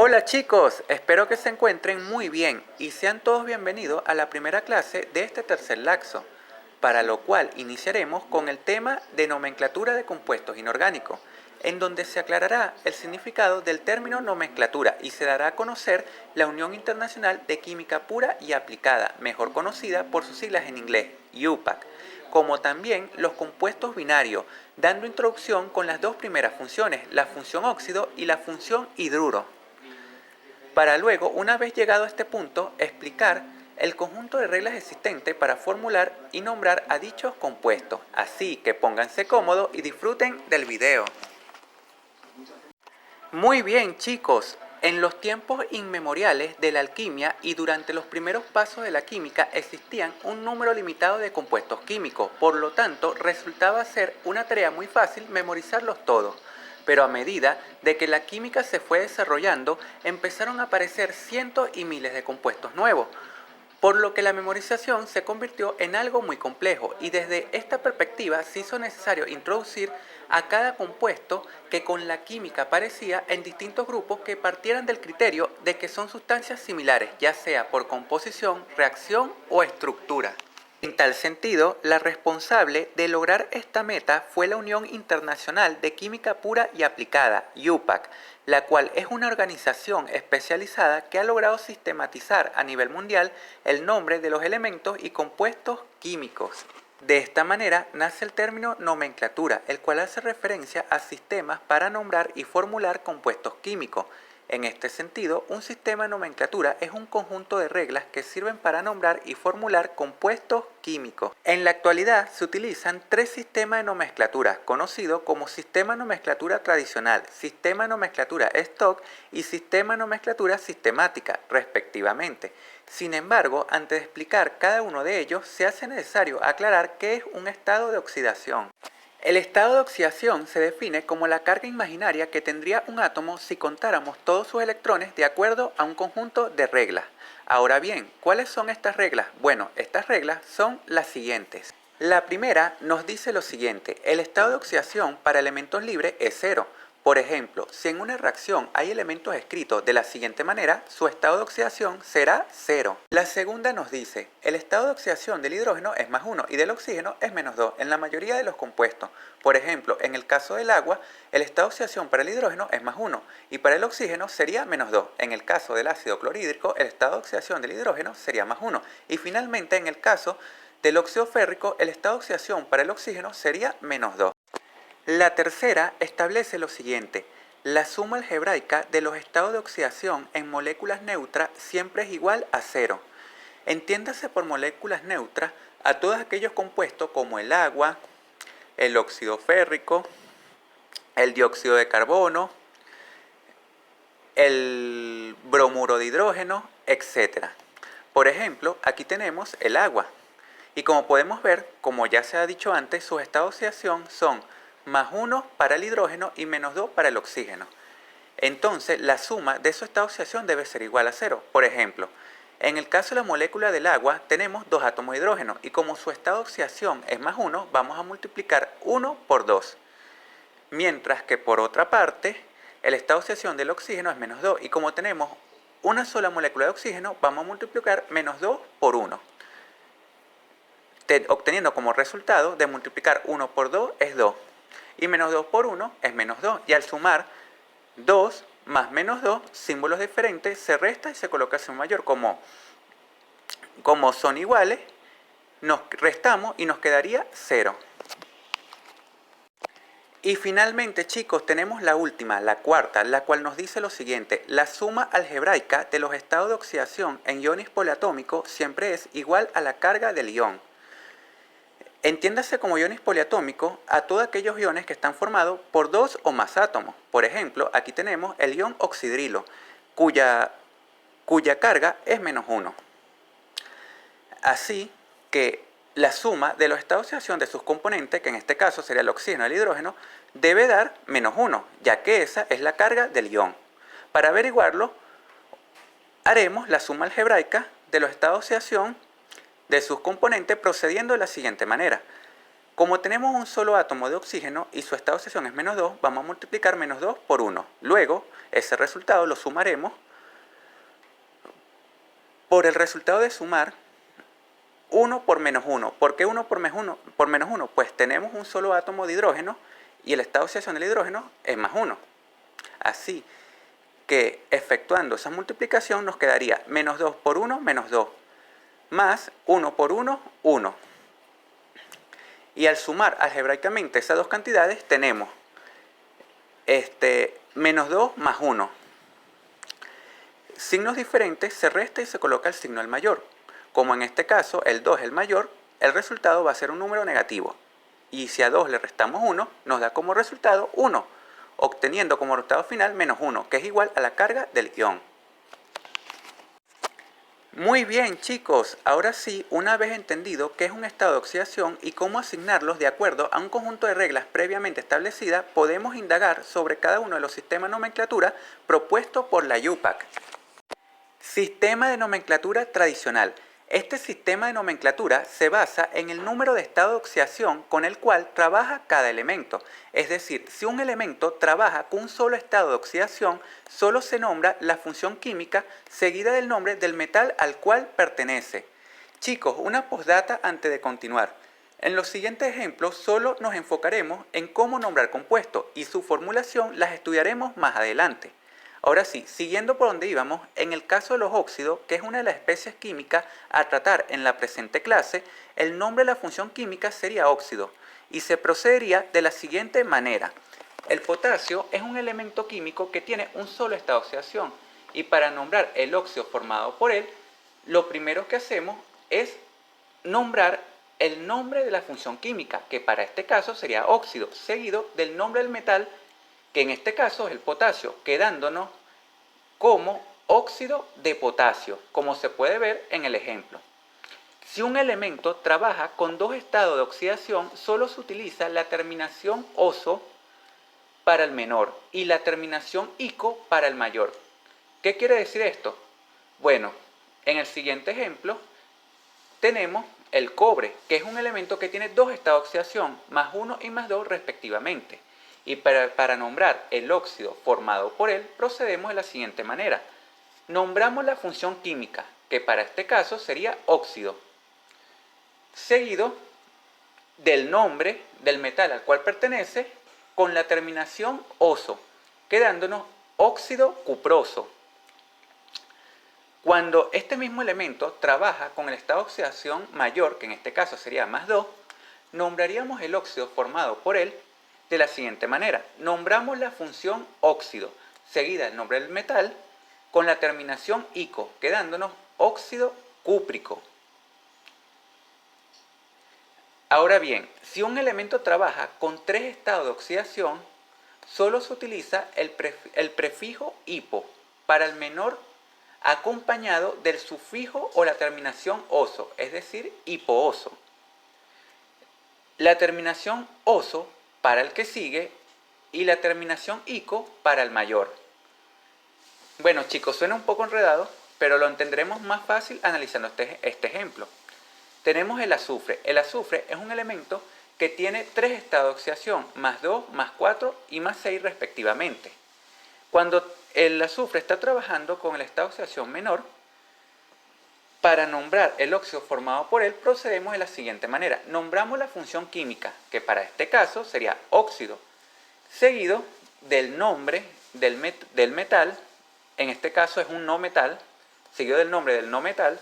Hola chicos, espero que se encuentren muy bien y sean todos bienvenidos a la primera clase de este tercer laxo, para lo cual iniciaremos con el tema de nomenclatura de compuestos inorgánicos, en donde se aclarará el significado del término nomenclatura y se dará a conocer la Unión Internacional de Química Pura y Aplicada, mejor conocida por sus siglas en inglés, UPAC, como también los compuestos binarios, dando introducción con las dos primeras funciones, la función óxido y la función hidruro, para luego, una vez llegado a este punto, explicar el conjunto de reglas existentes para formular y nombrar a dichos compuestos. Así que pónganse cómodos y disfruten del video. Muy bien chicos, en los tiempos inmemoriales de la alquimia y durante los primeros pasos de la química existían un número limitado de compuestos químicos, por lo tanto resultaba ser una tarea muy fácil memorizarlos todos. Pero a medida de que la química se fue desarrollando, empezaron a aparecer cientos y miles de compuestos nuevos, por lo que la memorización se convirtió en algo muy complejo y desde esta perspectiva se hizo necesario introducir a cada compuesto que con la química aparecía en distintos grupos que partieran del criterio de que son sustancias similares, ya sea por composición, reacción o estructura. En tal sentido, la responsable de lograr esta meta fue la Unión Internacional de Química Pura y Aplicada, UPAC, la cual es una organización especializada que ha logrado sistematizar a nivel mundial el nombre de los elementos y compuestos químicos. De esta manera nace el término nomenclatura, el cual hace referencia a sistemas para nombrar y formular compuestos químicos. En este sentido, un sistema de nomenclatura es un conjunto de reglas que sirven para nombrar y formular compuestos químicos. En la actualidad se utilizan tres sistemas de nomenclatura, conocidos como sistema de nomenclatura tradicional, sistema de nomenclatura stock y sistema de nomenclatura sistemática, respectivamente. Sin embargo, antes de explicar cada uno de ellos, se hace necesario aclarar qué es un estado de oxidación. El estado de oxidación se define como la carga imaginaria que tendría un átomo si contáramos todos sus electrones de acuerdo a un conjunto de reglas. Ahora bien, ¿cuáles son estas reglas? Bueno, estas reglas son las siguientes. La primera nos dice lo siguiente: el estado de oxidación para elementos libres es cero. Por ejemplo, si en una reacción hay elementos escritos de la siguiente manera, su estado de oxidación será cero. La segunda nos dice, el estado de oxidación del hidrógeno es +1 y del oxígeno es -2 en la mayoría de los compuestos. Por ejemplo, en el caso del agua, el estado de oxidación para el hidrógeno es +1 y para el oxígeno sería -2. En el caso del ácido clorhídrico, el estado de oxidación del hidrógeno sería +1. Y finalmente, en el caso del óxido férrico, el estado de oxidación para el oxígeno sería -2. La tercera establece lo siguiente: la suma algebraica de los estados de oxidación en moléculas neutras siempre es igual a cero. Entiéndase por moléculas neutras a todos aquellos compuestos como el agua, el óxido férrico, el dióxido de carbono, el bromuro de hidrógeno, etc. Por ejemplo, aquí tenemos el agua. Y como podemos ver, como ya se ha dicho antes, sus estados de oxidación son +1 para el hidrógeno y -2 para el oxígeno. Entonces, la suma de esos estados de oxidación debe ser igual a 0. Por ejemplo, en el caso de la molécula del agua, tenemos dos átomos de hidrógeno y como su estado de oxidación es +1, vamos a multiplicar 1 por 2. Mientras que por otra parte, el estado de oxidación del oxígeno es -2 y como tenemos una sola molécula de oxígeno, vamos a multiplicar -2 por 1. Obteniendo como resultado de multiplicar 1 por 2 es 2 y -2 por 1 es -2, y al sumar 2 más -2, símbolos diferentes, se resta y se coloca suma mayor. Como son iguales, nos restamos y nos quedaría 0. Y finalmente, chicos, tenemos la última, la cuarta, la cual nos dice lo siguiente: la suma algebraica de los estados de oxidación en iones poliatómicos siempre es igual a la carga del ion. Entiéndase como iones poliatómicos a todos aquellos iones que están formados por dos o más átomos. Por ejemplo, aquí tenemos el ion oxidrilo, cuya carga es -1. Así que la suma de los estados de oxidación de sus componentes, que en este caso sería el oxígeno y el hidrógeno, debe dar -1, ya que esa es la carga del ion. Para averiguarlo, haremos la suma algebraica de los estados de oxidación de sus componentes procediendo de la siguiente manera. Como tenemos un solo átomo de oxígeno y su estado de oxidación es -2, vamos a multiplicar -2 por 1. Luego, ese resultado lo sumaremos por el resultado de sumar 1 por -1. ¿Por qué 1 por -1? Pues tenemos un solo átomo de hidrógeno y el estado de oxidación del hidrógeno es +1. Así que efectuando esa multiplicación nos quedaría -2 por 1, -2, más 1 por 1, 1. Y al sumar algebraicamente esas dos cantidades tenemos -2 más 1. Signos diferentes se resta y se coloca el signo al mayor. Como en este caso el 2 es el mayor, el resultado va a ser un número negativo. Y si a 2 le restamos 1, nos da como resultado 1, obteniendo como resultado final -1, que es igual a la carga del ion. Muy bien, chicos, ahora sí, una vez entendido qué es un estado de oxidación y cómo asignarlos de acuerdo a un conjunto de reglas previamente establecidas, podemos indagar sobre cada uno de los sistemas de nomenclatura propuestos por la UPAC. Sistema de nomenclatura tradicional. Este sistema de nomenclatura se basa en el número de estado de oxidación con el cual trabaja cada elemento. Es decir, si un elemento trabaja con un solo estado de oxidación, solo se nombra la función química seguida del nombre del metal al cual pertenece. Chicos, una postdata antes de continuar. En los siguientes ejemplos solo nos enfocaremos en cómo nombrar compuestos y su formulación las estudiaremos más adelante. Ahora sí, siguiendo por donde íbamos, en el caso de los óxidos, que es una de las especies químicas a tratar en la presente clase, el nombre de la función química sería óxido y se procedería de la siguiente manera. El potasio es un elemento químico que tiene un solo estado de oxidación y para nombrar el óxido formado por él, lo primero que hacemos es nombrar el nombre de la función química, que para este caso sería óxido, seguido del nombre del metal, que en este caso es el potasio, quedándonos como óxido de potasio, como se puede ver en el ejemplo. Si un elemento trabaja con dos estados de oxidación, solo se utiliza la terminación oso para el menor y la terminación ico para el mayor. ¿Qué quiere decir esto? Bueno, en el siguiente ejemplo tenemos el cobre, que es un elemento que tiene dos estados de oxidación, +1 y +2 respectivamente. Y para nombrar el óxido formado por él, procedemos de la siguiente manera. Nombramos la función química, que para este caso sería óxido, seguido del nombre del metal al cual pertenece con la terminación oso, quedándonos óxido cuproso. Cuando este mismo elemento trabaja con el estado de oxidación mayor, que en este caso sería +2, nombraríamos el óxido formado por él de la siguiente manera. Nombramos la función óxido, seguida del nombre del metal, con la terminación ico, quedándonos óxido cúprico. Ahora bien, si un elemento trabaja con tres estados de oxidación, solo se utiliza el prefijo hipo para el menor acompañado del sufijo o la terminación oso, es decir, hipooso. La terminación oso para el que sigue y la terminación ico para el mayor. Bueno, chicos, suena un poco enredado, pero lo entenderemos más fácil analizando este ejemplo. Tenemos el azufre. El azufre es un elemento que tiene tres estados de oxidación, +2, +4 y +6 respectivamente. Cuando el azufre está trabajando con el estado de oxidación menor, para nombrar el óxido formado por él procedemos de la siguiente manera. Nombramos la función química, que para este caso sería óxido, seguido del nombre del metal, en este caso es un no metal, seguido del nombre del no metal,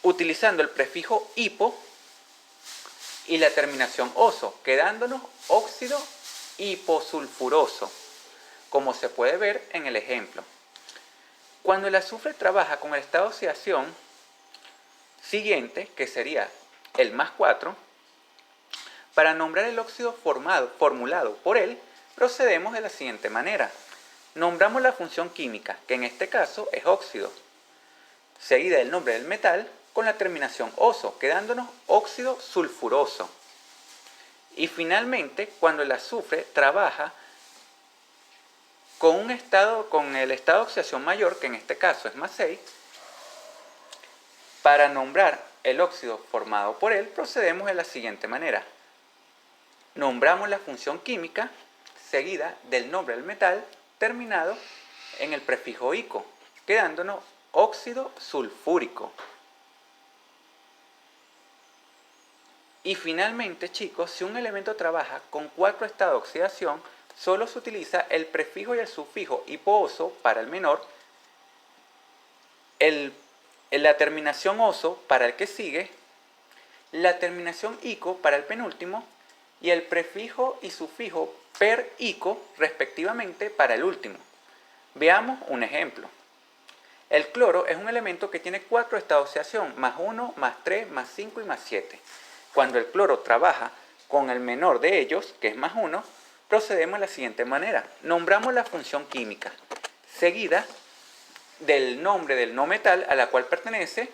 utilizando el prefijo hipo y la terminación oso, quedándonos óxido hiposulfuroso, como se puede ver en el ejemplo. Cuando el azufre trabaja con el estado de oxidación siguiente, que sería el +4, para nombrar el óxido formulado por él, procedemos de la siguiente manera. Nombramos la función química, que en este caso es óxido, seguida del nombre del metal con la terminación oso, quedándonos óxido sulfuroso. Y finalmente, cuando el azufre trabaja con el estado de oxidación mayor, que en este caso es +6, para nombrar el óxido formado por él, procedemos de la siguiente manera. Nombramos la función química seguida del nombre del metal terminado en el prefijo ico, quedándonos óxido sulfúrico. Y finalmente, chicos, si un elemento trabaja con 4 estados de oxidación, solo se utiliza el prefijo y el sufijo hipo-oso para el menor, la terminación oso para el que sigue, la terminación ico para el penúltimo y el prefijo y sufijo per-ico respectivamente para el último. Veamos un ejemplo. El cloro es un elemento que tiene 4 estados de oxidación, más 1, más 3, más 5 y más 7. Cuando el cloro trabaja con el menor de ellos, que es más 1, procedemos de la siguiente manera. Nombramos la función química, seguida del nombre del no metal a la cual pertenece,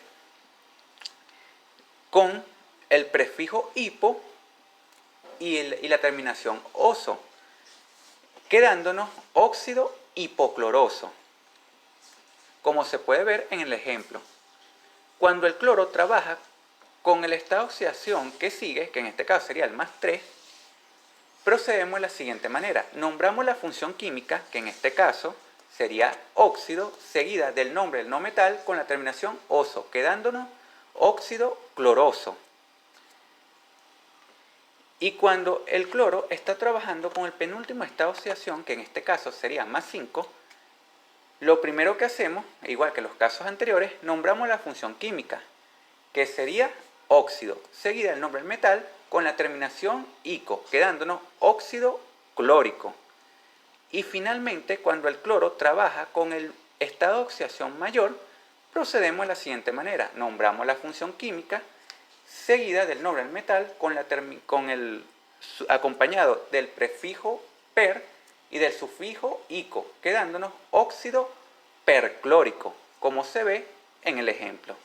con el prefijo hipo y la terminación oso, quedándonos óxido hipocloroso, como se puede ver en el ejemplo. Cuando el cloro trabaja con el estado de oxidación que sigue, que en este caso sería el más 3, procedemos de la siguiente manera. Nombramos la función química, que en este caso sería óxido, seguida del nombre del no metal con la terminación oso, quedándonos óxido cloroso. Y cuando el cloro está trabajando con el penúltimo estado de oxidación, que en este caso sería más 5, lo primero que hacemos, igual que los casos anteriores, nombramos la función química, que sería óxido, seguida del nombre del metal con la terminación ico, quedándonos óxido clórico. Y finalmente, cuando el cloro trabaja con el estado de oxidación mayor, procedemos de la siguiente manera. Nombramos la función química, seguida del nombre del metal acompañado del prefijo per y del sufijo ico, quedándonos óxido perclórico, como se ve en el ejemplo.